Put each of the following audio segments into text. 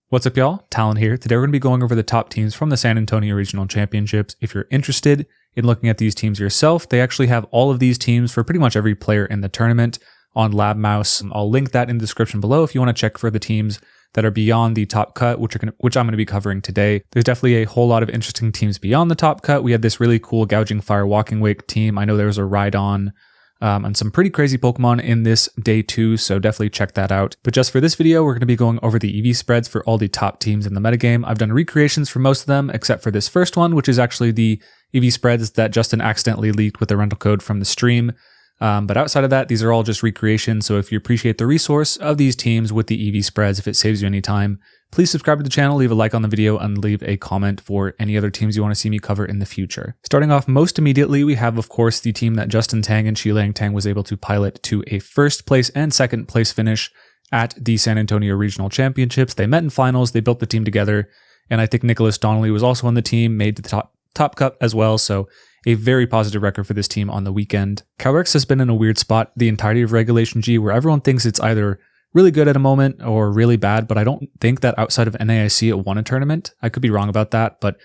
What's up, y'all? Talon here. Today we're going to be going over the top teams from the San Antonio Regional Championships. If you're interested in looking at these teams yourself, they actually have all of these teams for pretty much every player in the tournament on LabMouse. I'll link that in the description below if you want to check for the teams that are beyond the top cut, which I'm going to be covering today. There's definitely a whole lot of interesting teams beyond the top cut. We had this really cool Gouging Fire Walking Wake team. I know there was a Koraidon and some pretty crazy Pokemon in this day 2, so definitely check that out. But just for this video, we're going to be going over the EV spreads for all the top teams in the metagame. I've done recreations for most of them, except for this first one, which is actually the EV spreads that Justin accidentally leaked with the rental code from the stream. But outside of that, these are all just recreations, so if you appreciate the resource of these teams with the EV spreads, if it saves you any time, please subscribe to the channel, leave a like on the video, and leave a comment for any other teams you want to see me cover in the future. Starting off most immediately, we have, of course, the team that Justin Tang and Chilang Tang was able to pilot to a first place and second place finish at the San Antonio Regional Championships. They met in finals, they built the team together, and I think Nicholas Donnelly was also on the team, made the top cut as well, so a very positive record for this team on the weekend. Calyrex has been in a weird spot the entirety of Regulation G, where everyone thinks it's either really good at a moment or really bad, but I don't think that outside of NAIC it won a tournament. I could be wrong about that, but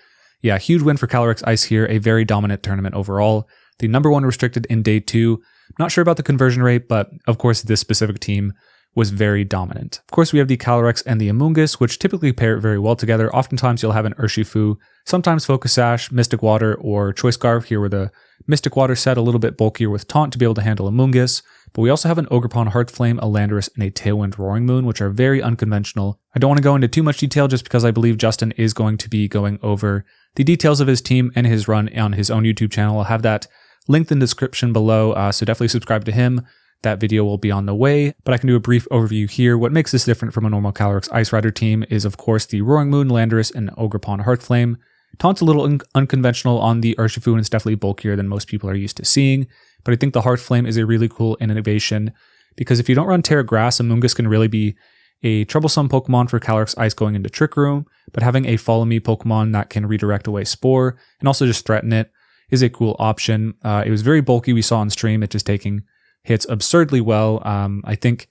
yeah, huge win for Calyrex Ice here, a very dominant tournament overall. The #1 restricted in day 2. Not sure about the conversion rate, but of course this specific team was very dominant. Of course, we have the Calyrex and the Amoonguss, which typically pair very well together. Oftentimes you'll have an Urshifu, sometimes Focus Sash, Mystic Water, or Choice Scarf. Here where the Mystic Water set a little bit bulkier with Taunt to be able to handle Amoonguss. But we also have an Ogerpon Heartflame, a Landorus, and a Tailwind Roaring Moon, which are very unconventional. I don't want to go into too much detail just because I believe Justin is going to be going over the details of his team and his run on his own YouTube channel. I'll have that linked in the description below, so definitely subscribe to him. That video will be on the way, but I can do a brief overview here. What makes this different from a normal Calyrex Ice Rider team is, of course, the Roaring Moon, Landorus, and Ogerpon Heartflame. Taunt's a little unconventional on the Urshifu, and it's definitely bulkier than most people are used to seeing, but I think the Heartflame is a really cool innovation, because if you don't run Terra Grass, Amoonguss can really be a troublesome Pokemon for Calyrex Ice going into Trick Room, but having a Follow Me Pokemon that can redirect away Spore, and also just threaten it, is a cool option. It was very bulky, we saw on stream, it just taking hits absurdly well. I think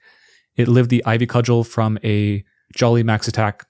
it lived the Ivy Cudgel from a Jolly Max Attack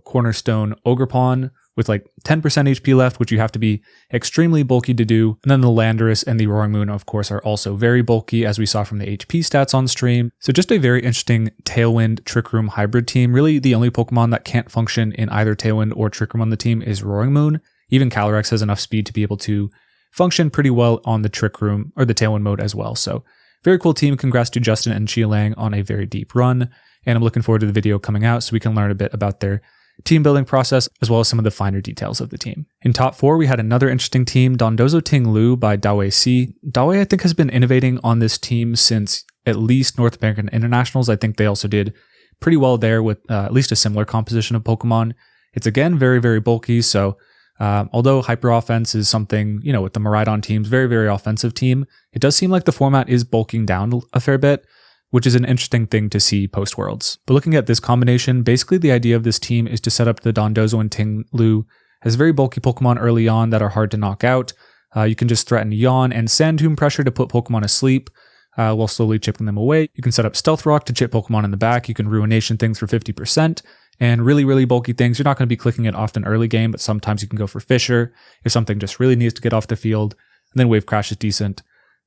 Cornerstone Ogerpon with like 10% HP left, which you have to be extremely bulky to do. And then the Landorus and the Roaring Moon, of course, are also very bulky, as we saw from the HP stats on stream. So just a very interesting Tailwind Trick Room hybrid team. Really, the only Pokemon that can't function in either Tailwind or Trick Room on the team is Roaring Moon. Even Calyrex has enough speed to be able to function pretty well on the Trick Room or the Tailwind mode as well. So very cool team. Congrats to Justin and Chilang on a very deep run. And I'm looking forward to the video coming out so we can learn a bit about their team building process, as well as some of the finer details of the team. In top 4, we had another interesting team, Dondozo Ting Lu by Dawei C. Dawei, I think, has been innovating on this team since at least North American Internationals. I think they also did pretty well there with at least a similar composition of Pokemon. It's again very, very bulky, so although hyper offense is something, you know, with the Koraidon teams, very, very offensive team, it does seem like the format is bulking down a fair bit, which is an interesting thing to see post-Worlds. But looking at this combination, basically the idea of this team is to set up the Dondozo and Ting Lu as very bulky Pokemon early on that are hard to knock out. You can just threaten Yawn and Sand Tomb Pressure to put Pokemon asleep while slowly chipping them away. You can set up Stealth Rock to chip Pokemon in the back. You can Ruination things for 50%. And really, really bulky things, you're not going to be clicking it often early game, but sometimes you can go for Fissure if something just really needs to get off the field. And then Wave Crash is decent.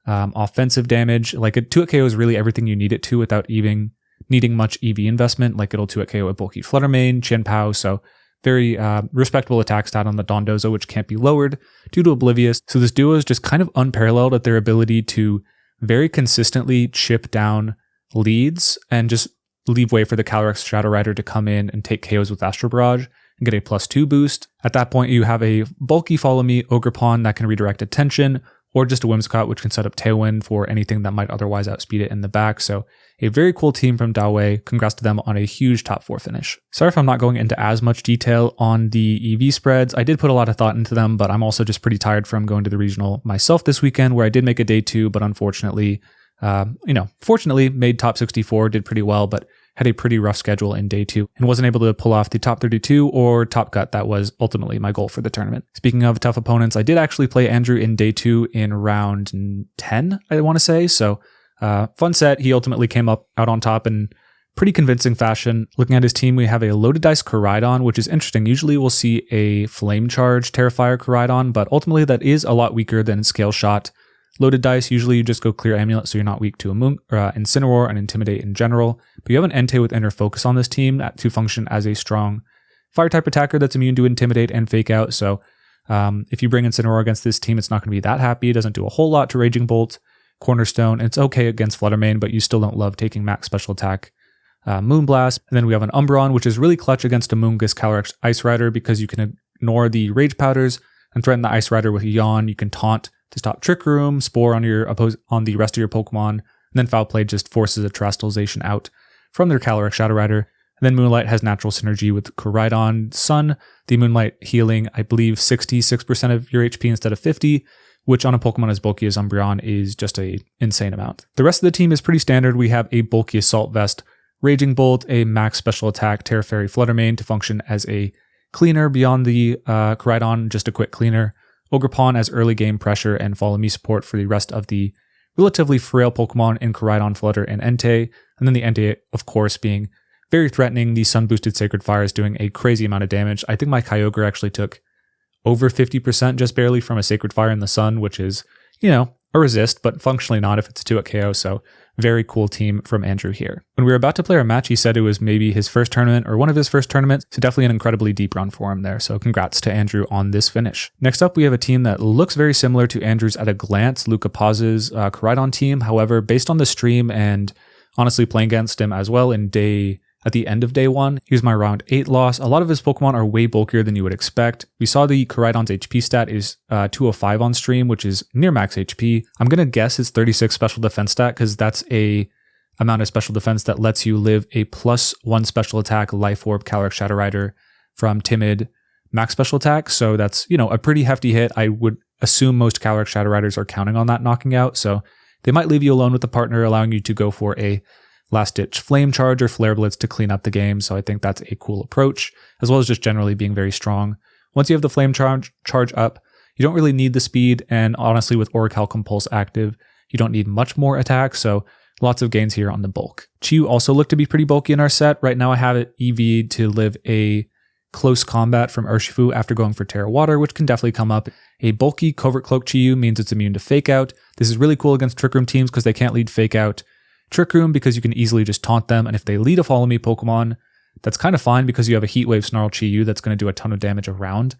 Offensive damage, like a 2-hit KO is really everything you need it to without even needing much EV investment. Like it'll 2-hit KO a bulky Flutter Mane, Chien-Pao, so very respectable attack stat on the Dondozo, which can't be lowered due to Oblivious. So this duo is just kind of unparalleled at their ability to very consistently chip down leads and just leave way for the Calyrex Shadow Rider to come in and take KOs with Astro Barrage and get a +2 boost. At that point, you have a bulky Follow Me Ogerpon that can redirect attention, or just a Whimsicott, which can set up Tailwind for anything that might otherwise outspeed it in the back. So a very cool team from Dawei. Congrats to them on a huge top 4 finish. Sorry if I'm not going into as much detail on the EV spreads. I did put a lot of thought into them, but I'm also just pretty tired from going to the regional myself this weekend, where I did make a day 2, but unfortunately, fortunately made top 64, did pretty well, but had a pretty rough schedule in day 2 and wasn't able to pull off the top 32 or top cut. That was ultimately my goal for the tournament. Speaking of tough opponents, I did actually play Andrew in day 2 in round 10, I want to say. So fun set. He ultimately came out on top and pretty convincing fashion. Looking at his team, we have a Loaded Dice Koraidon, which is interesting. Usually we'll see a Flame Charge Terrifier Koraidon, but ultimately that is a lot weaker than Scale Shot. Loaded Dice, usually you just go clear Amulet so you're not weak to a Incineroar and Intimidate in general. But you have an Entei with Inner Focus on this team to function as a strong Fire-type attacker that's immune to Intimidate and Fake Out. So if you bring Incineroar against this team, it's not going to be that happy. It doesn't do a whole lot to Raging Bolt, Cornerstone. It's okay against Fluttermane, but you still don't love taking max special attack Moonblast. And then we have an Umbreon, which is really clutch against a Moongus Calyrex Ice Rider because you can ignore the Rage Powders and threaten the Ice Rider with Yawn. You can taunt to stop Trick Room, Spore on the rest of your Pokemon, and then Foul Play just forces a Terastallization out from their Calyrex Shadow Rider. And then Moonlight has natural synergy with Koraidon Sun. The Moonlight healing, I believe, 66% of your HP instead of 50, which on a Pokemon as bulky as Umbreon is just an insane amount. The rest of the team is pretty standard. We have a bulky Assault Vest, Raging Bolt, a max special attack Terra Fairy Fluttermane to function as a cleaner beyond the Koraidon, just a quick cleaner. Ogre Pawn as early game pressure and Follow Me support for the rest of the relatively frail Pokemon in Koraidon, Flutter, and Entei. And then the Entei, of course, being very threatening. The Sun Boosted Sacred Fire is doing a crazy amount of damage. I think my Kyogre actually took over 50% just barely from a Sacred Fire in the Sun, which is, a resist, but functionally not if it's a 2-hit KO. So very cool team from Andrew here. When we were about to play our match, he said it was maybe his first tournament or one of his first tournaments. So definitely an incredibly deep run for him there. So congrats to Andrew on this finish. Next up, we have a team that looks very similar to Andrew's at a glance, Luca Paz's Koraidon team. However, based on the stream and honestly playing against him as well at the end of day 1, he was my round 8 loss. A lot of his Pokemon are way bulkier than you would expect. We saw the Koraidon's HP stat is 205 on stream, which is near max HP. I'm going to guess it's 36 special defense stat because that's a amount of special defense that lets you live a +1 special attack Life Orb Calyrex Shadow Rider from Timid max special attack. So that's, a pretty hefty hit. I would assume most Calyrex Shadow Riders are counting on that knocking out. So they might leave you alone with the partner, allowing you to go for a last-ditch Flame Charge or Flare Blitz to clean up the game, so I think that's a cool approach, as well as just generally being very strong. Once you have the Flame Charge up, you don't really need the speed, and honestly with Orichalcum Pulse active, you don't need much more attack, so lots of gains here on the bulk. Chi-Yu also looked to be pretty bulky in our set. Right now I have it EV'd to live a close combat from Urshifu after going for Terra Water, which can definitely come up. A bulky Covert Cloak Chi-Yu means it's immune to Fake Out. This is really cool against Trick Room teams because they can't lead Fake Out Trick Room because you can easily just taunt them, and if they lead a Follow Me Pokemon, that's kind of fine because you have a Heat Wave Snarl Chi-Yu that's going to do a ton of damage around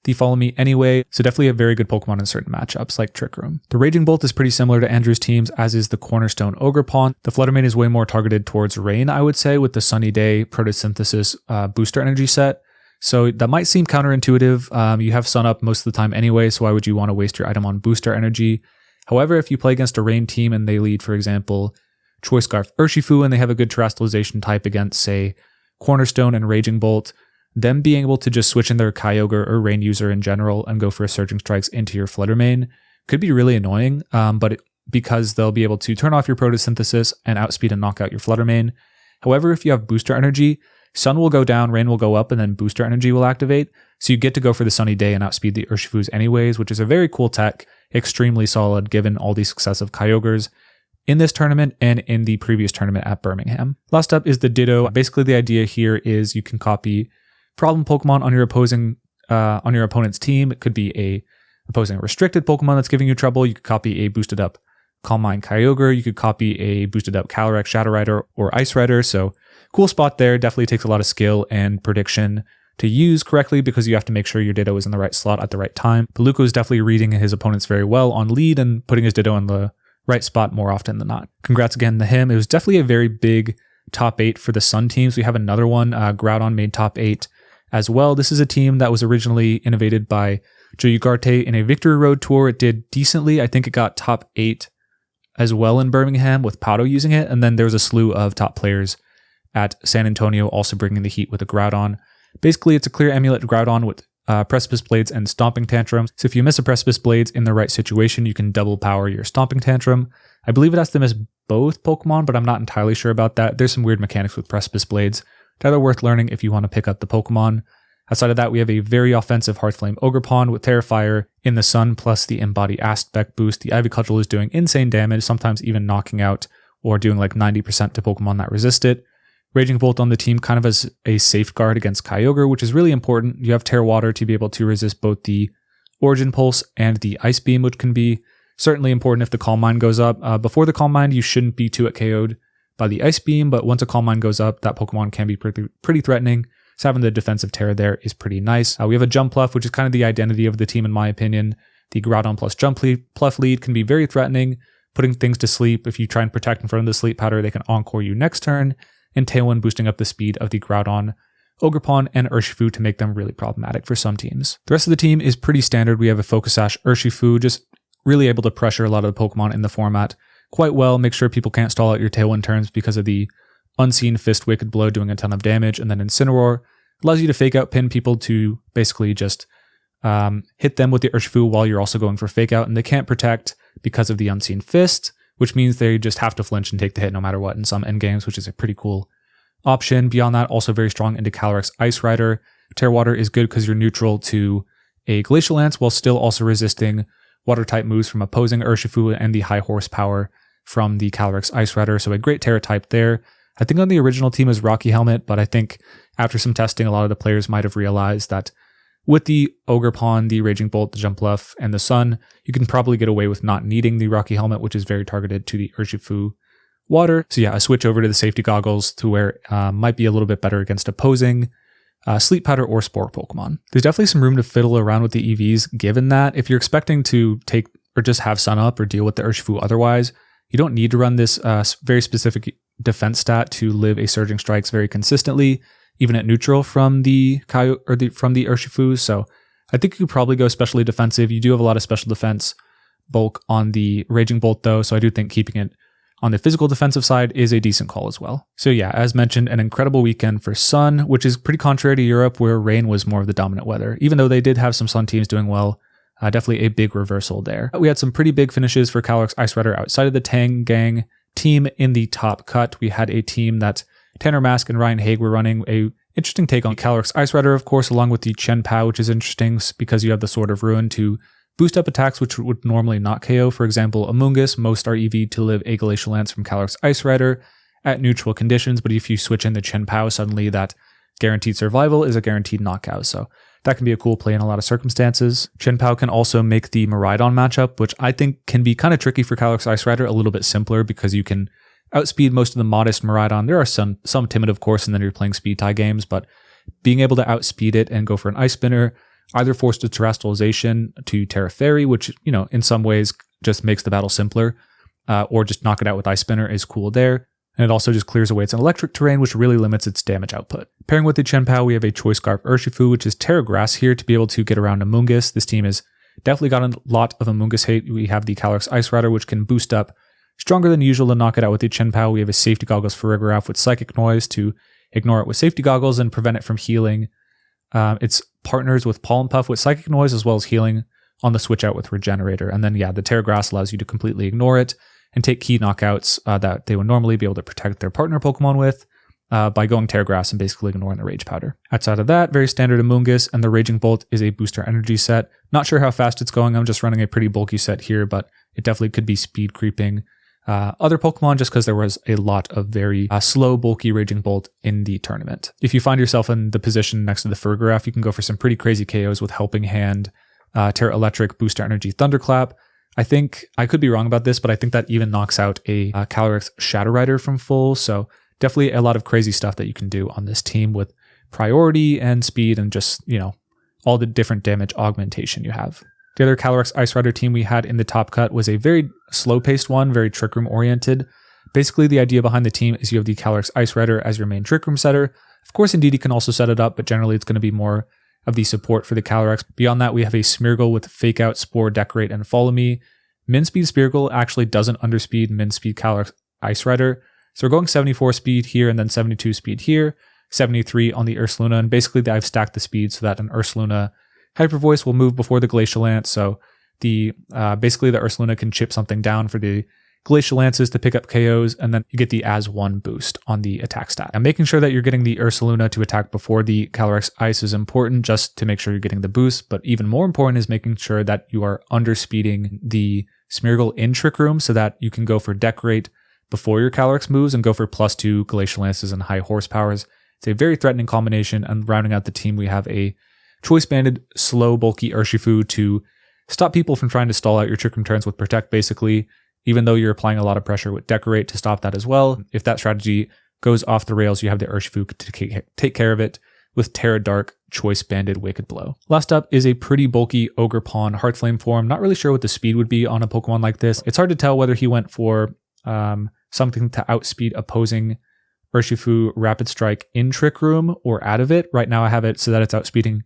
the Follow Me anyway, so definitely a very good Pokemon in certain matchups like Trick Room. The Raging Bolt is pretty similar to Andrew's teams, as is the Cornerstone Ogre Pawn. The Fluttermane is way more targeted towards Rain, I would say, with the Sunny Day Photosynthesis Booster Energy set, so that might seem counterintuitive. You have Sun Up most of the time anyway, so why would you want to waste your item on Booster Energy? However, if you play against a Rain team and they lead, for example, Choice Scarf Urshifu, and they have a good Terastallization type against, say, Cornerstone and Raging Bolt, them being able to just switch in their Kyogre or Rain user in general and go for Surging Strikes into your Fluttermane could be really annoying, because they'll be able to turn off your Photosynthesis and outspeed and knock out your Fluttermane. However, if you have Booster Energy, Sun will go down, Rain will go up, and then Booster Energy will activate, so you get to go for the Sunny Day and outspeed the Urshifus anyways, which is a very cool tech, extremely solid given all the success of Kyogres in this tournament and in the previous tournament at Birmingham. Last up is the Ditto. Basically, the idea here is you can copy problem Pokemon on your opponent's team. It could be a opposing restricted Pokemon that's giving you trouble. You could copy a boosted up Calm Mind Kyogre. You could copy a boosted up Calyrex Shadow Rider or Ice Rider. So cool spot there. Definitely takes a lot of skill and prediction to use correctly because you have to make sure your Ditto is in the right slot at the right time. But Luca is definitely reading his opponents very well on lead and putting his Ditto in the right spot more often than not. Congrats again to him. It was definitely a very big top 8 for the Sun teams. We have another one. Groudon made top 8 as well. This is a team that was originally innovated by Joe Ugarte in a Victory Road tour. It did decently. I think it got top 8 as well in Birmingham with Pado using it. And then there was a slew of top players at San Antonio also bringing the heat with a Groudon. Basically, it's a clear Amulet Groudon with Precipice Blades and Stomping Tantrums. So if you miss a Precipice Blades in the right situation, you can double power your Stomping Tantrum. I believe it has to miss both Pokemon, but I'm not entirely sure about that. There's some weird mechanics with Precipice Blades that are worth learning if you want to pick up the Pokemon. Outside of that, we have a very offensive Hearthflame Ogre Pawn with Terrifier in the Sun, plus the Embody Aspect boost. The Ivy Cudgel is doing insane damage, sometimes even knocking out or doing like 90% to Pokemon that resist it. Raging Bolt on the team kind of as a safeguard against Kyogre, which is really important. You have Terra Water to be able to resist both the Origin Pulse and the Ice Beam, which can be certainly important if the Calm Mind goes up. Before the Calm Mind, you shouldn't be 2-hit KO'd by the Ice Beam, but once a Calm Mind goes up, that Pokemon can be pretty threatening. So having the defensive Terra there is pretty nice. We have a Jumpluff, which is kind of the identity of the team in my opinion. The Groudon plus Jumpluff lead can be very threatening, putting things to sleep. If you try and protect in front of the sleep powder, they can Encore you next turn, and Tailwind boosting up the speed of the Groudon, Ogerpon, and Urshifu to make them really problematic for some teams. The rest of the team is pretty standard. We have a Focus Sash Urshifu, just really able to pressure a lot of the Pokemon in the format quite well. Make sure people can't stall out your Tailwind turns because of the Unseen Fist Wicked Blow doing a ton of damage, and then Incineroar allows you to fake out pin people to basically just hit them with the Urshifu while you're also going for fake out, and they can't protect because of the Unseen Fist, which means they just have to flinch and take the hit no matter what in some endgames, which is a pretty cool option. Beyond that, also very strong into Calyrex Ice Rider. Terra Water is good because you're neutral to a Glacial Lance while still also resisting Water-type moves from opposing Urshifu and the high horsepower from the Calyrex Ice Rider, so a great Terra type there. I think on the original team is Rocky Helmet, but I think after some testing, a lot of the players might have realized that with the Ogerpon, the Raging Bolt, the Jumpluff, and the Sun, you can probably get away with not needing the Rocky Helmet, which is very targeted to the Urshifu Water. So yeah, a switch over to the Safety Goggles to where might be a little bit better against opposing Sleep Powder or Spore Pokemon. There's definitely some room to fiddle around with the EVs, given that if you're expecting to take or just have Sun Up or deal with the Urshifu otherwise, you don't need to run this very specific defense stat to live a Surging Strikes very consistently, even at neutral from the from the Urshifu. So I think you could probably go especially defensive. You do have a lot of special defense bulk on the Raging Bolt though, so I do think keeping it on the physical defensive side is a decent call as well. So yeah, as mentioned, an incredible weekend for Sun, which is pretty contrary to Europe where Rain was more of the dominant weather. Even though they did have some Sun teams doing well, definitely a big reversal there. We had some pretty big finishes for Calyrex Ice Rider outside of the Tang gang team in the top cut. We had a team that Tanner Mask and Ryan Haig were running, a interesting take on Calyrex Ice Rider, of course, along with the Chien-Pao, which is interesting because you have the Sword of Ruin to boost up attacks which would normally not KO. For example, Amoonguss, most are EV to live a Glacial Lance from Calyrex Ice Rider at neutral conditions, but if you switch in the Chien-Pao, suddenly that guaranteed survival is a guaranteed knockout. So that can be a cool play in a lot of circumstances. Chien-Pao can also make the Miraidon matchup, which I think can be kind of tricky for Calyrex Ice Rider, a little bit simpler because you can outspeed most of the modest Miraidon. There are some timid, of course, and then you're playing speed tie games, but being able to outspeed it and go for an Ice Spinner, either force to Terrestrialization to Terra Fairy, which, you know, in some ways just makes the battle simpler, or just knock it out with Ice Spinner is cool there. And it also just clears away its electric terrain, which really limits its damage output. Pairing with the Chien-Pao, we have a Choice Scarf Urshifu, which is Terra Grass here to be able to get around Amoonguss. This team has definitely got a lot of Amoonguss hate. We have the Calyrex Ice Rider, which can boost up stronger than usual to knock it out with the Chien-Pao. We have a Safety Goggles for Farigiraf with Psychic Noise to ignore it with Safety Goggles and prevent it from healing. It's partners with Pollen Puff with Psychic Noise as well as healing on the switch out with Regenerator. And then yeah, the Terra Grass allows you to completely ignore it and take key knockouts that they would normally be able to protect their partner Pokemon with by going Terra Grass and basically ignoring the Rage Powder. Outside of that, very standard Amoonguss, and the Raging Bolt is a booster energy set. Not sure how fast it's going. I'm just running a pretty bulky set here, but it definitely could be speed creeping other Pokemon just because there was a lot of very slow, bulky Raging Bolt in the tournament. If you find yourself in the position next to the Farigiraf, you can go for some pretty crazy KOs with Helping Hand, Terra Electric, Booster Energy, Thunderclap. I think, I could be wrong about this, but I think that even knocks out a Calyrex Shadow Rider from full, so definitely a lot of crazy stuff that you can do on this team with priority and speed and just, you know, all the different damage augmentation you have. The other Calyrex Ice Rider team we had in the top cut was a very slow-paced one, very Trick Room oriented. Basically, the idea behind the team is you have the Calyrex Ice Rider as your main Trick Room setter. Of course, Indeedee can also set it up, but generally it's going to be more of the support for the Calyrex. Beyond that, we have a Smeargle with Fake Out, Spore, Decorate, and Follow Me. Min Speed Smeargle actually doesn't underspeed Min Speed Calyrex Ice Rider. So we're going 74 speed here and then 72 speed here, 73 on the Ursaluna, and basically I've stacked the speed so that an Ursaluna Hyper Voice will move before the Glacial Lance, so the basically the Ursaluna can chip something down for the Glacial Lances to pick up KOs, and then you get the as one boost on the attack stat. And making sure that you're getting the Ursaluna to attack before the Calyrex Ice is important just to make sure you're getting the boost, but even more important is making sure that you are underspeeding the Smeargle in Trick Room so that you can go for Decorate, before your Calyrex moves and go for +2 Glacial Lances and high horsepowers. It's a very threatening combination, and rounding out the team, we have a choice-banded, slow, bulky Urshifu to stop people from trying to stall out your Trick Room turns with Protect, basically, even though you're applying a lot of pressure with Decorate to stop that as well. If that strategy goes off the rails, you have the Urshifu to take care of it with Terra Dark, choice-banded Wicked Blow. Last up is a pretty bulky Ogre Pawn Heartflame form. Not really sure what the speed would be on a Pokemon like this. It's hard to tell whether he went for something to outspeed opposing Urshifu Rapid Strike in Trick Room or out of it. Right now I have it so that it's outspeeding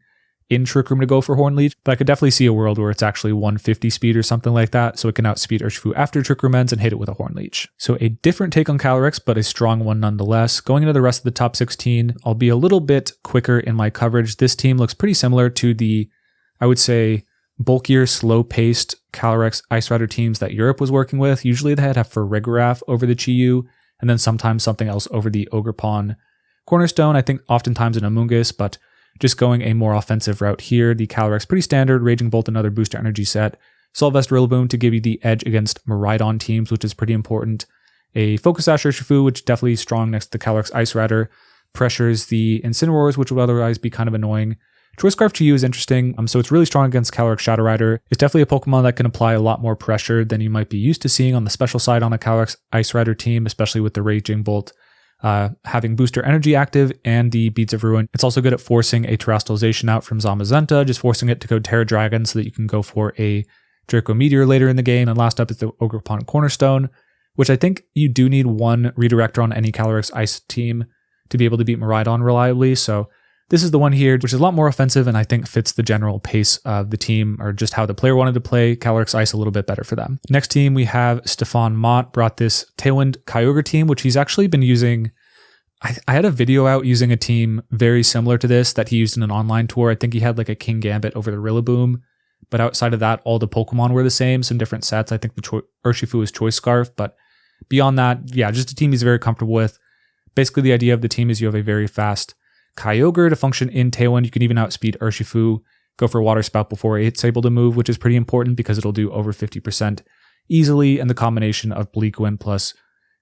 in Trick Room to go for Horn Leech, but I could definitely see a world where it's actually 150 speed or something like that, so it can outspeed Urshifu after Trick Room ends and hit it with a Horn Leech. So a different take on Calyrex, but a strong one nonetheless. Going into the rest of the top 16, I'll be a little bit quicker in my coverage. This team looks pretty similar to the, I would say, bulkier, slow-paced Calyrex Ice Rider teams that Europe was working with. Usually they had a Farigiraf over the Chi-Yu, and then sometimes something else over the Ogre Pawn Cornerstone. I think oftentimes an Amoonguss, but just going a more offensive route here. The Calyrex pretty standard, Raging Bolt, another booster energy set. Solvest Rillaboom to give you the edge against Miraidon teams, which is pretty important. A Focus Sash Urshifu, which definitely strong next to the Calyrex Ice Rider. Pressures the Incineroars, which would otherwise be kind of annoying. Choice Scarf Chi-Yu is interesting, so it's really strong against Calyrex Shadow Rider. It's definitely a Pokemon that can apply a lot more pressure than you might be used to seeing on the special side on a Calyrex Ice Rider team, especially with the Raging Bolt having booster energy active and the Beads of Ruin. It's also good at forcing a Terrestrialization out from Zamazenta, just forcing it to go Terra Dragon so that you can go for a Draco Meteor later in the game. And last up is the Ogre Pawn Cornerstone, which I think you do need one redirector on any Calyrex Ice team to be able to beat Miraidon reliably. So this is the one here, which is a lot more offensive and I think fits the general pace of the team, or just how the player wanted to play Calyrex Ice a little bit better for them. Next team, we have Stefan Mott brought this Tailwind Kyogre team, which he's actually been using. I had a video out using a team very similar to this that he used in an online tour. I think he had like a King Gambit over the Rillaboom, but outside of that, all the Pokemon were the same, some different sets. I think the Urshifu is Choice Scarf, but beyond that, yeah, just a team he's very comfortable with. Basically, the idea of the team is you have a very fast Kyogre to function in Tailwind. You can even outspeed Urshifu, go for Water Spout before it's able to move, which is pretty important because it'll do over 50% easily, and the combination of Bleak Wind plus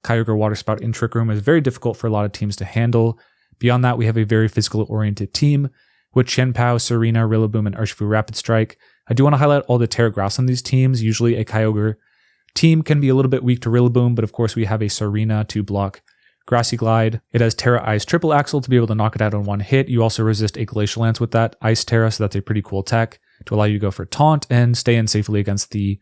Kyogre Water Spout in Trick Room is very difficult for a lot of teams to handle. Beyond that, we have a very physical-oriented team with Chien-Pao, Serena, Rillaboom, and Urshifu Rapid Strike. I do want to highlight all the Terra Grass on these teams. Usually a Kyogre team can be a little bit weak to Rillaboom, but of course we have a Serena to block Grassy Glide. It has Terra Ice Triple Axle to be able to knock it out on one hit. You also resist a Glacial Lance with that Ice Terra, so that's a pretty cool tech to allow you to go for Taunt and stay in safely against the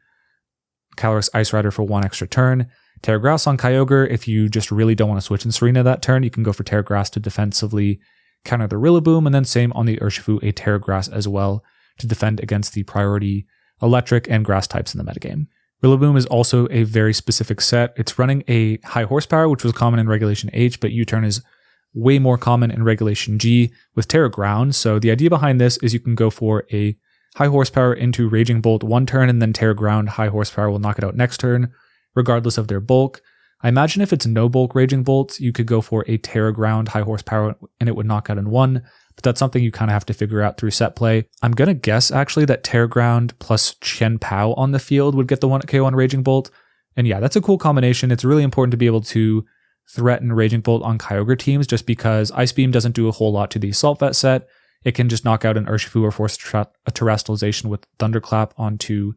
Calyrex Ice Rider for one extra turn. Terra Grass on Kyogre, if you just really don't want to switch in Serena that turn, you can go for Terra Grass to defensively counter the Rillaboom, and then same on the Urshifu, a Terra Grass as well to defend against the priority Electric and Grass types in the metagame. Rillaboom is also a very specific set. It's running a high horsepower, which was common in Regulation H, but U-turn is way more common in Regulation G with Terra Ground. So the idea behind this is you can go for a high horsepower into Raging Bolt one turn, and then Terra Ground high horsepower will knock it out next turn, regardless of their bulk. I imagine if it's no bulk Raging Bolt, you could go for a Terra Ground high horsepower and it would knock out in one, but that's something you kind of have to figure out through set play. I'm going to guess actually that Terra Ground plus Chien-Pao on the field would get the 1KO on Raging Bolt. And yeah, that's a cool combination. It's really important to be able to threaten Raging Bolt on Kyogre teams just because Ice Beam doesn't do a whole lot to the Assault Vet set. It can just knock out an Urshifu or force a Terrestrialization with Thunderclap onto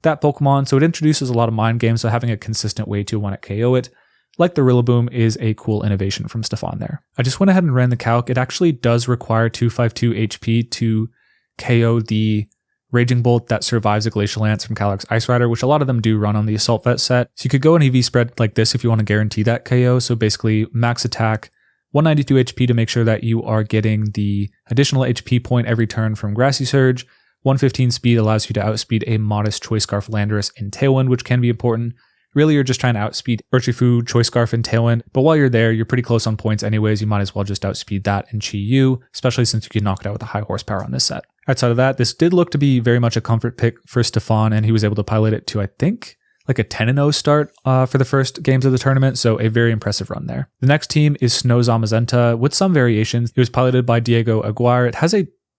that Pokemon, so it introduces a lot of mind games, so having a consistent way to 1 KO it, like the Rillaboom, is a cool innovation from Stefan there. I just went ahead and ran the calc. It actually does require 252 HP to KO the Raging Bolt that survives a Glacial Lance from Calyrex Ice Rider, which a lot of them do run on the Assault Vet set. So you could go an EV spread like this if you want to guarantee that KO, so basically max attack, 192 HP to make sure that you are getting the additional HP point every turn from Grassy Surge. 115 speed allows you to outspeed a modest Choice Scarf Landorus in Tailwind, which can be important. Really, you're just trying to outspeed Urshifu, Choice Scarf, and Tailwind, but while you're there, you're pretty close on points anyways. You might as well just outspeed that in Chi-Yu, especially since you can knock it out with a high horsepower on this set. Outside of that, this did look to be very much a comfort pick for Stefan, and he was able to pilot it to, I think, like a 10-0 start for the first games of the tournament, so a very impressive run there. The next team is Snow Zamazenta with some variations. It was piloted by Diego Aguirre. It has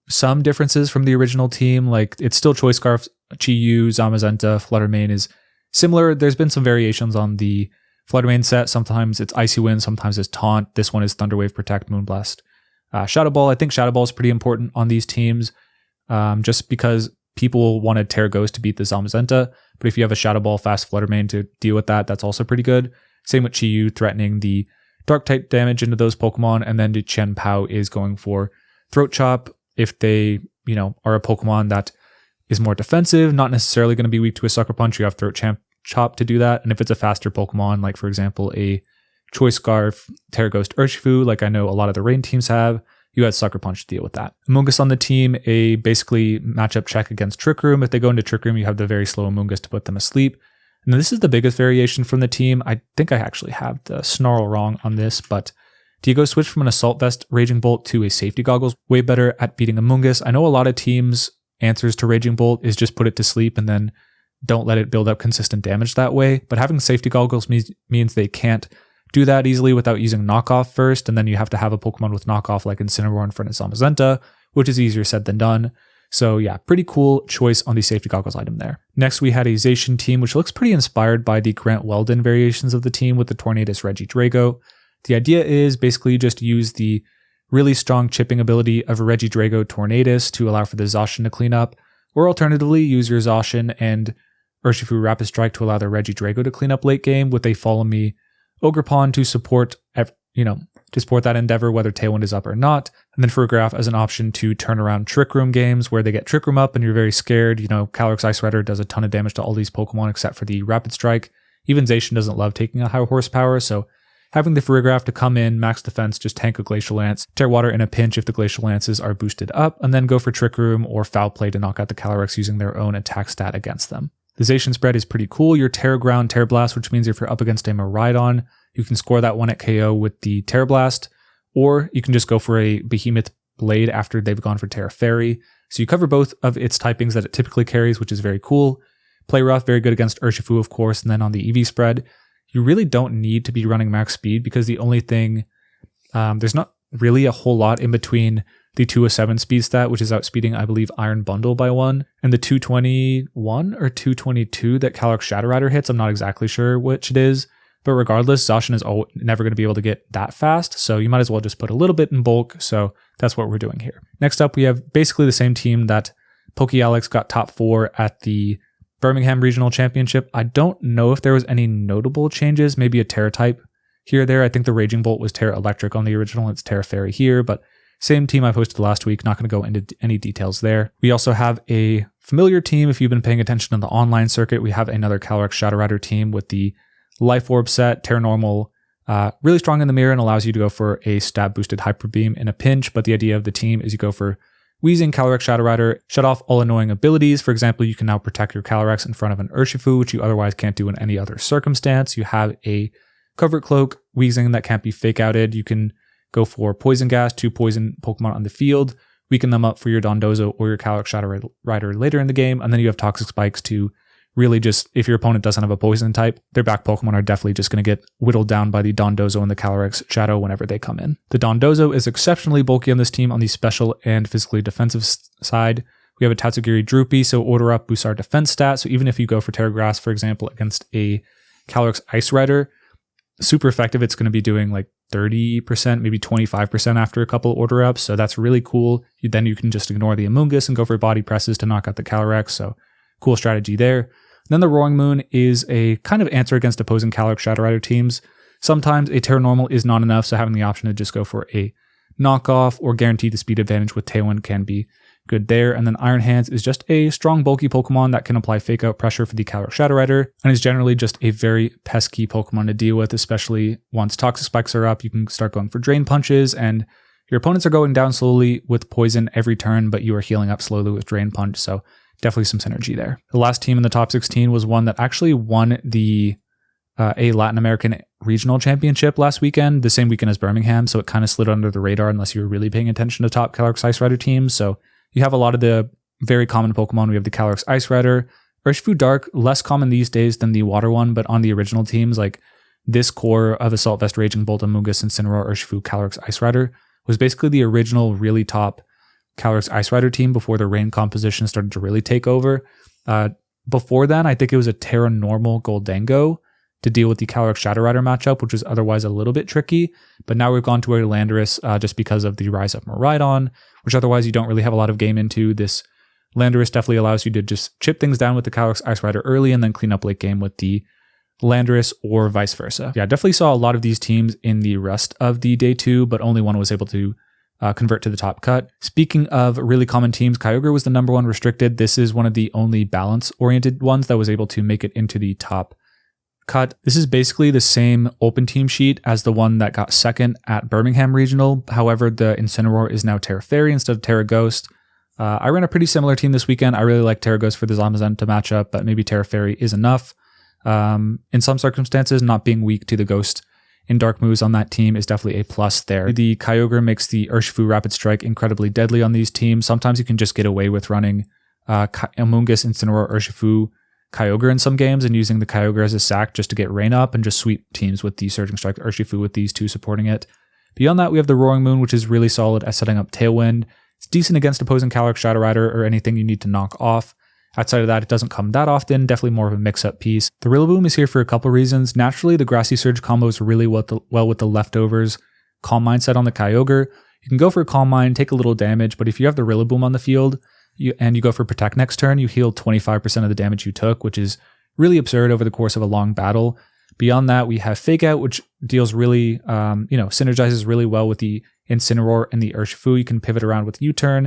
some differences from the original team, like it's still Choice Scarf, Chi-Yu, Zamazenta, Fluttermane is similar. There's been some variations on the Flutter Mane set, sometimes it's Icy Wind, sometimes it's Taunt. This one is Thunder Wave, Protect, Moonblast. Shadow Ball, I think Shadow Ball is pretty important on these teams, just because people wanted Terra Ghost to beat the Zamazenta, but if you have a Shadow Ball, fast Flutter Mane to deal with that, that's also pretty good. Same with Chi-Yu, threatening the Dark type damage into those Pokemon, and then the Chien-Pao is going for Throat Chop if they, are a Pokemon that is more defensive, not necessarily going to be weak to a Sucker Punch. You have Throat Chop to do that, and if it's a faster Pokemon, like for example a Choice Scarf, Terra Ghost, Urshifu, like I know a lot of the Rain teams have, you had Sucker Punch to deal with that. Amoonguss on the team, a basically matchup check against Trick Room. If they go into Trick Room, you have the very slow Amoonguss to put them asleep. And this is the biggest variation from the team. I think I actually have the Snarl wrong on this, but Diego switched from an Assault Vest Raging Bolt to a Safety Goggles. Way better at beating Amoonguss. I know a lot of teams' answers to Raging Bolt is just put it to sleep and then don't let it build up consistent damage that way. But having Safety Goggles means they can't do that easily without using Knockoff first, and then you have to have a Pokemon with Knockoff like Incineroar in front of Zamazenta, which is easier said than done. So yeah, pretty cool choice on the Safety Goggles item there. Next, we had a Zacian team, which looks pretty inspired by the Grant Weldon variations of the team with the Tornadus Regidrago. The idea is basically just use the really strong chipping ability of a Regidrago Tornadus to allow for the Zacian to clean up, or alternatively, use your Zacian and Urshifu Rapid Strike to allow the Regidrago to clean up late game with a Follow Me Ogre Pawn to support, to support that endeavor, whether Tailwind is up or not. And then for a Graph as an option to turn around Trick Room games where they get Trick Room up and you're very scared. Calyrex Ice Rider does a ton of damage to all these Pokemon except for the Rapid Strike. Even Zacian doesn't love taking a high horsepower, so having the Farigiraf to come in, max defense, just tank a Glacial Lance, Tear Water in a pinch if the Glacial Lances are boosted up, and then go for Trick Room or Foul Play to knock out the Calyrex using their own attack stat against them. The Zacian spread is pretty cool. Your Terra Ground, Terra Blast, which means if you're up against a Miraidon, you can score that one at KO with the Terra Blast, or you can just go for a Behemoth Blade after they've gone for Terra Fairy. So you cover both of its typings that it typically carries, which is very cool. Play Rough, very good against Urshifu, of course, and then on the EV spread, you really don't need to be running max speed because the only thing, there's not really a whole lot in between the 207 speed stat, which is outspeeding, I believe, Iron Bundle by 1, and the 221 or 222 that Calyrex Shadow Rider hits. I'm not exactly sure which it is, but regardless, Zacian is never going to be able to get that fast, so you might as well just put a little bit in bulk, so that's what we're doing here. Next up, we have basically the same team that PokeAlex got top 4 at the Birmingham Regional Championship. I don't know if there was any notable changes, maybe a Terra type here or there. I think the Raging Bolt was Terra Electric on the original, it's Terra Fairy here, but same team I posted last week, not going to go into any details there. We also have a familiar team if you've been paying attention on the online circuit. We have another Calyrex Shadow Rider team with the Life Orb set, Terra Normal, really strong in the mirror and allows you to go for a stab boosted Hyper Beam in a pinch, but the idea of the team is you go for Weezing Calyrex Shadow Rider, shut off all annoying abilities. For example, you can now protect your Calyrex in front of an Urshifu, which you otherwise can't do in any other circumstance. You have a Covert Cloak Weezing that can't be fake outed. You can go for Poison Gas to poison Pokemon on the field, weaken them up for your Dondozo or your Calyrex Shadow Rider later in the game, and then you have Toxic Spikes to really just, if your opponent doesn't have a poison type, their back Pokemon are definitely just going to get whittled down by the Dondozo and the Calyrex Shadow whenever they come in. The Dondozo is exceptionally bulky on this team on the special and physically defensive side. We have a Tatsugiri Droopy, so Order Up boosts our defense stat, so even if you go for Terra Grass, for example, against a Calyrex Ice Rider, super effective, it's going to be doing like 30%, maybe 25% after a couple Order Ups, so that's really cool. Then you can just ignore the Amoonguss and go for Body Presses to knock out the Calyrex, so cool strategy there. Then the Roaring Moon is a kind of answer against opposing Calyrex Shadow Rider teams. Sometimes a Terra Normal is not enough, so having the option to just go for a knockoff or guarantee the speed advantage with Tailwind can be good there. And then Iron Hands is just a strong, bulky Pokemon that can apply Fake Out pressure for the Calyrex Shadow Rider, and is generally just a very pesky Pokemon to deal with, especially once Toxic Spikes are up. You can start going for Drain Punches, and your opponents are going down slowly with Poison every turn, but you are healing up slowly with Drain Punch, so definitely some synergy there. The last team in the top 16 was one that actually won the a Latin American Regional Championship last weekend, the same weekend as Birmingham, so it kind of slid under the radar unless you were really paying attention to top Calyrex Ice Rider teams. So you have a lot of the very common Pokemon. We have the Calyrex Ice Rider, Urshifu Dark, less common these days than the Water one, but on the original teams, like this core of Assault Vest, Raging Bolt, Amoonguss, Incineroar, Urshifu, Calyrex Ice Rider was basically the original really top Calyrex Ice Rider team before the Rain composition started to really take over. Before then, I think it was a Terra Normal Goldango to deal with the Calyrex Shadow Rider matchup, which was otherwise a little bit tricky. But now we've gone to a Landorus just because of the rise of Koraidon, which otherwise you don't really have a lot of game into. This Landorus definitely allows you to just chip things down with the Calyrex Ice Rider early and then clean up late game with the Landorus or vice versa. Yeah, definitely saw a lot of these teams in the rest of the day 2, but only one was able to convert to the top cut. Speaking of really common teams, Kyogre was the number 1 restricted. This is one of the only balance-oriented ones that was able to make it into the top cut. This is basically the same open team sheet as the one that got second at Birmingham Regional. However, the Incineroar is now Terra Fairy instead of Terra Ghost. I ran a pretty similar team this weekend. I really like Terra Ghost for the Zamazenta matchup, but maybe Terra Fairy is enough. In some circumstances, not being weak to the Ghost in dark moves on that team is definitely a plus there. The Kyogre makes the Urshifu Rapid Strike incredibly deadly on these teams. Sometimes you can just get away with running Amoonguss, Incineroar, Urshifu, Kyogre in some games and using the Kyogre as a sack just to get Rain up and just sweep teams with the Surging Strike Urshifu with these two supporting it. Beyond that, we have the Roaring Moon, which is really solid at setting up Tailwind. It's decent against opposing Calyrex Shadow Rider or anything you need to knock off. Outside of that, it doesn't come that often, definitely more of a mix-up piece. The Rillaboom is here for a couple reasons. Naturally, the Grassy Surge combos really well with the leftovers Calm Mindset on the Kyogre. You can go for a Calm Mind, take a little damage, but if you have the Rillaboom on the field and you go for Protect next turn, you heal 25% of the damage you took, which is really absurd over the course of a long battle. Beyond that, we have Fake Out, which deals really, synergizes really well with the Incineroar and the Urshifu. You can pivot around with U-Turn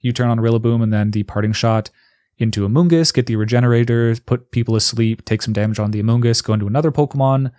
on Rillaboom, and then the Parting Shot into Amoonguss, get the Regenerators, put people asleep, take some damage on the Amoonguss, go into another Pokemon,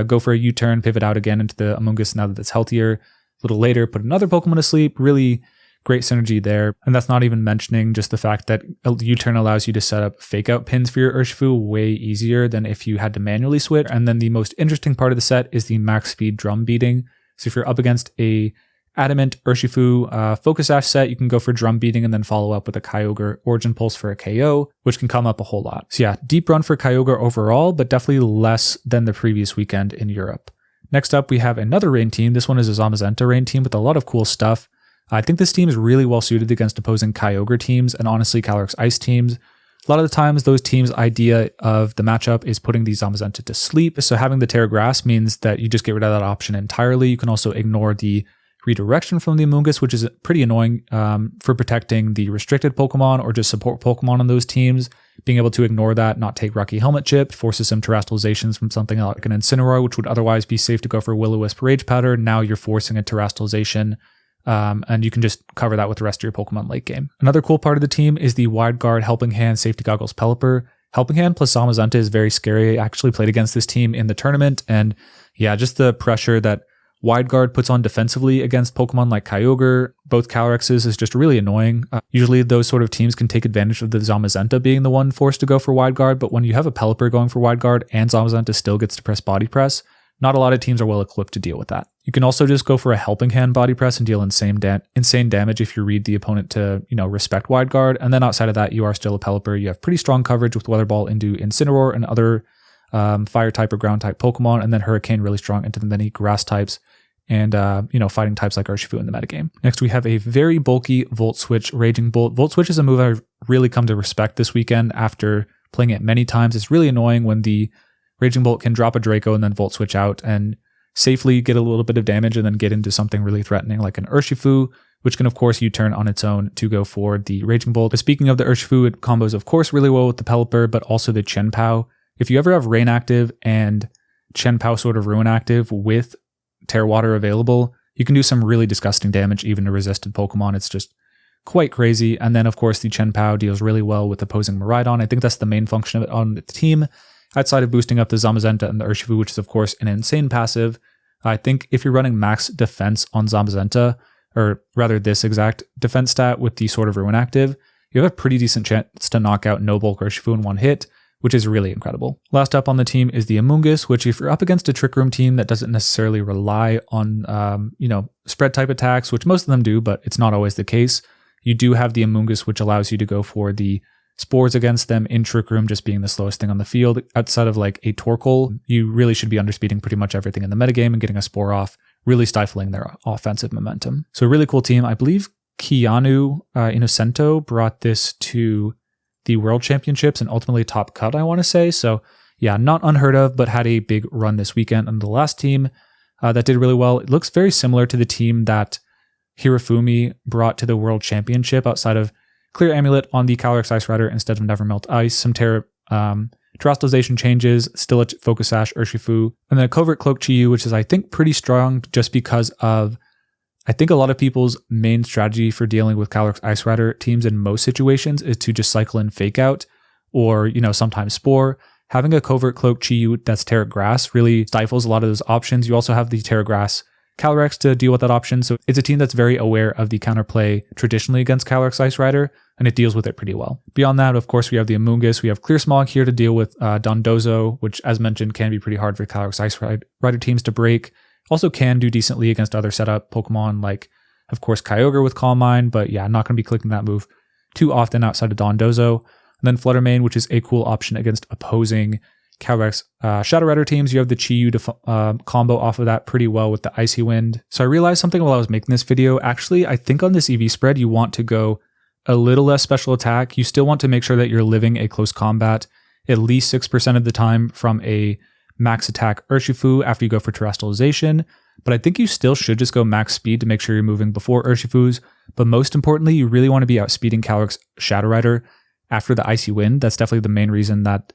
go for a U-turn, pivot out again into the Amoonguss now that it's healthier. A little later, put another Pokemon to sleep. Really great synergy there. And that's not even mentioning just the fact that a U-turn allows you to set up fake out pins for your Urshifu way easier than if you had to manually switch. And then the most interesting part of the set is the max speed drum beating. So if you're up against a Adamant Urshifu Focus Sash set, you can go for Drum Beating and then follow up with a Kyogre Origin Pulse for a KO, which can come up a whole lot. So yeah, deep run for Kyogre overall, but definitely less than the previous weekend in Europe. Next up, we have another Rain team. This one is a Zamazenta Rain team with a lot of cool stuff. I think this team is really well suited against opposing Kyogre teams and honestly Calyrex Ice teams. A lot of the times, those teams' idea of the matchup is putting the Zamazenta to sleep. So having the Terra Grass means that you just get rid of that option entirely. You can also ignore the redirection from the Amoonguss, which is pretty annoying for protecting the restricted Pokemon or just support Pokemon on those teams. Being able to ignore that, not take Rocky Helmet Chip, forces some Terrastalizations from something like an Incineroar, which would otherwise be safe to go for Will-O-Wisp Rage Powder. Now you're forcing a Terrastalization, and you can just cover that with the rest of your Pokemon late game. Another cool part of the team is the Wide Guard, Helping Hand, Safety Goggles, Pelipper. Helping Hand plus Zamazenta is very scary. I actually played against this team in the tournament, and yeah, just the pressure that Wide Guard puts on defensively against Pokemon like Kyogre, both Calyrexes, is just really annoying. Usually those sort of teams can take advantage of the Zamazenta being the one forced to go for Wide Guard, but when you have a Pelipper going for Wide Guard and Zamazenta still gets to press Body Press, not a lot of teams are well equipped to deal with that. You can also just go for a Helping Hand Body Press and deal insane damage if you read the opponent to, respect Wide Guard, and then outside of that, you are still a Pelipper. You have pretty strong coverage with Weather Ball into Incineroar and other fire type or ground type Pokemon, and then Hurricane really strong into the many grass types and fighting types like Urshifu in the metagame. Next, we have a very bulky Volt Switch Raging Bolt. Volt Switch is a move I've really come to respect this weekend after playing it many times. It's really annoying when the Raging Bolt can drop a Draco and then Volt Switch out and safely get a little bit of damage and then get into something really threatening like an Urshifu, which can of course U-turn on its own to go for the Raging Bolt. But speaking of the Urshifu, it combos of course really well with the Pelipper, but also the Chien-Pao. If you ever have Rain active and Chien-Pao sort of Ruin active with Terra Water available, you can do some really disgusting damage even to resisted Pokemon. It's just quite crazy. And then of course the Chien-Pao deals really well with opposing Koraidon. I think that's the main function of it on the team, outside of boosting up the Zamazenta and the Urshifu, which is of course an insane passive. I think if you're running max defense on Zamazenta, or rather this exact defense stat with the Sword of Ruin active, you have a pretty decent chance to knock out No Bulk Urshifu in one hit, which is really incredible. Last up on the team is the Amoonguss, which if you're up against a Trick Room team that doesn't necessarily rely on, spread type attacks, which most of them do, but it's not always the case, you do have the Amoonguss, which allows you to go for the Spores against them in Trick Room, just being the slowest thing on the field. Outside of like a Torkoal, you really should be underspeeding pretty much everything in the metagame and getting a Spore off, really stifling their offensive momentum. So a really cool team. I believe Keanu Innocento brought this to the World Championships and ultimately top cut, I want to say. So yeah, not unheard of, but had a big run this weekend. And the last team that did really well, it looks very similar to the team that Hirofumi brought to the World Championship outside of Clear Amulet on the Calyrex Ice Rider instead of Never Melt Ice, some Terrestrialization changes, still a Focus Sash Urshifu, and then a Covert Cloak Chi-Yu, which is, I think, pretty strong just because of, I think a lot of people's main strategy for dealing with Calyrex Ice Rider teams in most situations is to just cycle in Fake Out or, sometimes Spore. Having a Covert Cloak Chi-Yu that's Terra Grass really stifles a lot of those options. You also have the Terra Grass Calyrex to deal with that option, so it's a team that's very aware of the counterplay traditionally against Calyrex Ice Rider, and it deals with it pretty well. Beyond that, of course, we have the Amoonguss, we have Clear Smog here to deal with Dondozo, which, as mentioned, can be pretty hard for Calyrex Ice Rider teams to break. Also can do decently against other setup Pokemon like, of course, Kyogre with Calm Mind, but yeah, not going to be clicking that move too often outside of Dondozo. And then Fluttermane, which is a cool option against opposing Calyrex Shadow Rider teams. You have the Chi-Yu combo off of that pretty well with the Icy Wind. So I realized something while I was making this video. Actually, I think on this EV spread, you want to go a little less special attack. You still want to make sure that you're living a close combat at least 6% of the time from a max attack Urshifu after you go for Terrestrialization. But I think you still should just go max speed to make sure you're moving before Urshifus. But most importantly, you really want to be outspeeding Calyrex Shadow Rider after the Icy Wind. That's definitely the main reason that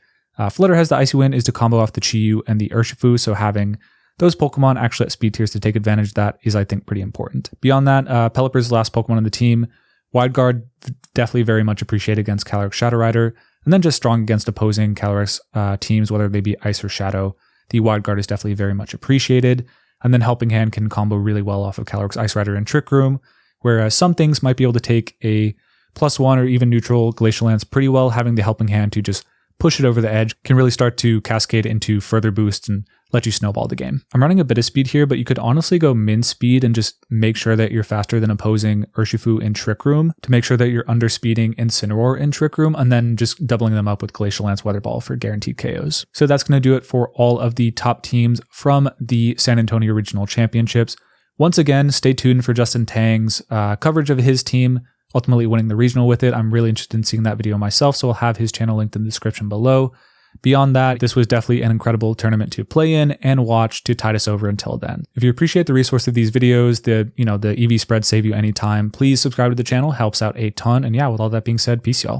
Flutter has the Icy Wind, is to combo off the Chi-Yu and the Urshifu, so having those Pokemon actually at speed tiers to take advantage of that is, I think, pretty important. Beyond that, Pelipper's the last Pokemon on the team. Wide Guard, definitely very much appreciated against Calyrex Shadow Rider, and then just strong against opposing Calyrex teams, whether they be Ice or Shadow. The Wide Guard is definitely very much appreciated, and then Helping Hand can combo really well off of Calyrex Ice Rider and Trick Room, whereas some things might be able to take a +1 or even neutral Glacial Lance pretty well. Having the Helping Hand to just push it over the edge can really start to cascade into further boosts and let you snowball the game. I'm running a bit of speed here, but you could honestly go min speed and just make sure that you're faster than opposing Urshifu in Trick Room to make sure that you're underspeeding Incineroar in Trick Room, and then just doubling them up with Glacial Lance Weather Ball for guaranteed KOs. So that's going to do it for all of the top teams from the San Antonio Regional Championships. Once again, stay tuned for Justin Tang's coverage of his team ultimately winning the regional with it. I'm really interested in seeing that video myself, so I'll have his channel linked in the description below. Beyond that, this was definitely an incredible tournament to play in and watch to tide us over until then. If you appreciate the resource of these videos, the EV spreads save you any time, please subscribe to the channel, helps out a ton. And yeah, with all that being said, peace y'all.